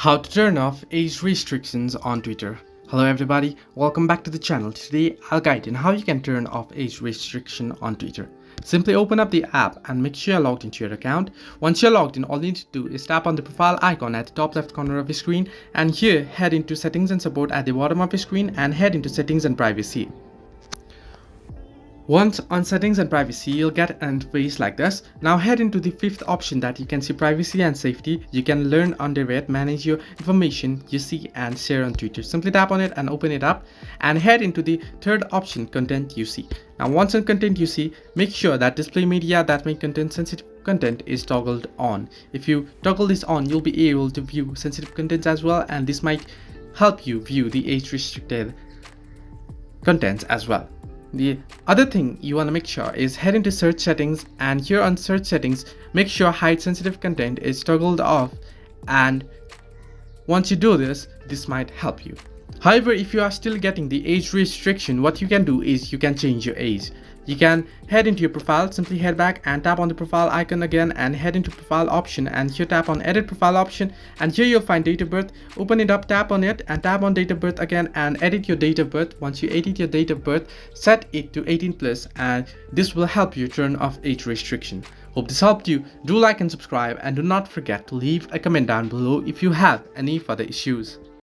How to turn off age restrictions on Twitter. Hello everybody, welcome back to the channel. Today I'll guide you on how you can turn off age restriction on Twitter. Simply open up the app and make sure you're logged into your account. Once you're logged in, all you need to do is tap on the profile icon at the top left corner of your screen, and here head into settings and support at the bottom of your screen and head into settings and privacy. Once on settings and privacy, you'll get an interface like this. Now head into the fifth option that you can see, privacy and safety. You can learn under it, manage your information you see and share on Twitter. Simply tap on it and open it up and head into the third option, content you see. Now once on content you see, make sure that display media that may contain sensitive content is toggled on. If you toggle this on, you'll be able to view sensitive contents as well, and this might help you view the age restricted contents as well. The other thing you want to make sure is head into search settings, and here on search settings, make sure hide sensitive content is toggled off, and once you do this, this might help you. However, if you are still getting the age restriction, what you can do is you can change your age. You can head into your profile, simply head back and tap on the profile icon again and head into profile option, and here tap on edit profile option, and here you'll find date of birth. Open it up, tap on it and tap on date of birth again and edit your date of birth. Once you edit your date of birth, set it to 18 plus, and this will help you turn off age restriction. Hope this helped you. Do like and subscribe, and do not forget to leave a comment down below if you have any further issues.